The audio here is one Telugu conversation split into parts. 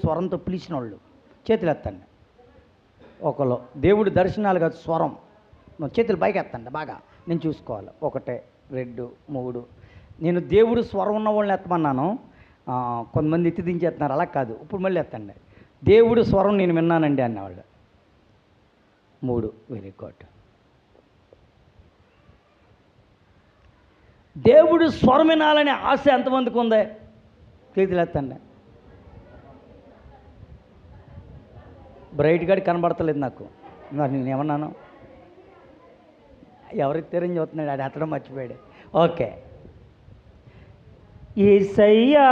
స్వరంతో పిలిచిన వాళ్ళు చేతులు ఎత్తండి. ఒకళ్ళు దేవుడి దర్శనాలు కాదు, స్వరం. చేతులు పైకి ఎత్తండి బాగా, నేను చూసుకోవాలి. 1 2 3. నేను దేవుడు స్వరం ఉన్న వాళ్ళని ఎత్తమన్నాను, కొంతమంది ఎత్తి దించేస్తున్నారు. అలా కాదు, ఇప్పుడు మళ్ళీ ఎత్తండి. దేవుడు స్వరం నేను విన్నానండి అన్నవాళ్ళు 3. Very good. దేవుడు స్వరం వినాలనే ఆశ ఎంతమందికి ఉంది? చేతులు ఎత్తండి. బ్రైట్ గాడి కనబడతలేదు నాకు. మరి నేనేమన్నాను? ఎవరెత్తారని చూస్తున్నాడు, ఆడు ఎత్తడం మర్చిపోయాడు. ఓకే. యేసయ్యా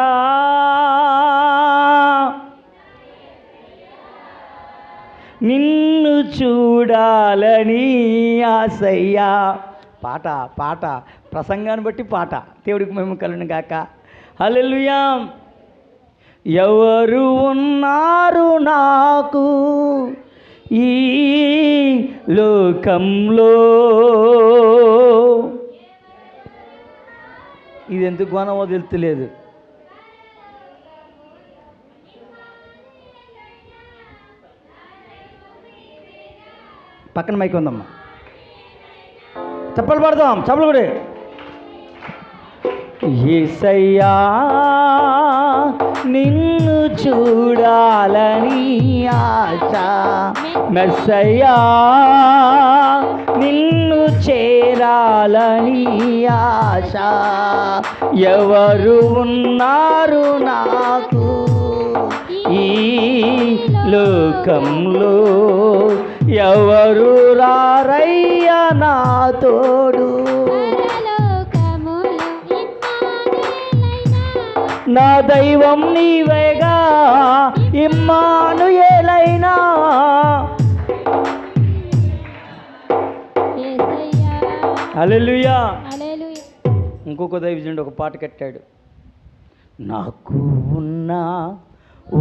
నిన్ను చూడాలని ఆసయ్యా. పాట ప్రసంగాన్ని బట్టి పాట. దేవుడికి మేము కలుగును గాక. హల్లెలూయా. ఎవరు ఉన్నారు నాకు ఈ లోకంలో? ఇది ఎందుకు కొనమో తెలుస్తలేదు. పక్కన మైక్ ఉందమ్మా, చప్పలు పడదాం, చప్పలు పడే. యేసయ్యా నిన్ను చూడాలని ఆశ, మెస్సయ్యా నిన్ను చేరాలని ఆశ. ఎవరు ఉన్నారు నాకు ఈ లోకంలో? ఎవరు రారయ్యా నా తోడు? నా దైవం నీవేగా, ఇమ్మానుయేలైనా. హల్లెలూయా. ఇంకొక దైవజనుడు ఒక పాట కట్టాడు. నాకు ఉన్న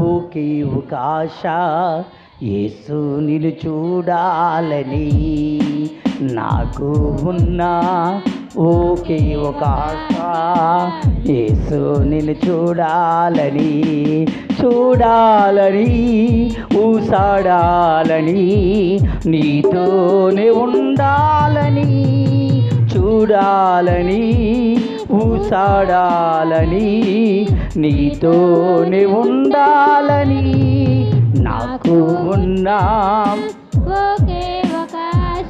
ఒకే ఒక ఆశ యేసు నిన్ను చూడాలని. నాకు ఉన్న ఒకే ఒక ఆశ యేసు నిన్ను చూడాలని. చూడాలని, ఊసాడాలని, నీతోనే ఉండాలని. చూడాలని, ఊసాడాలని, నీతోనే ఉండాలని. నాకు ఉన్న ఒకే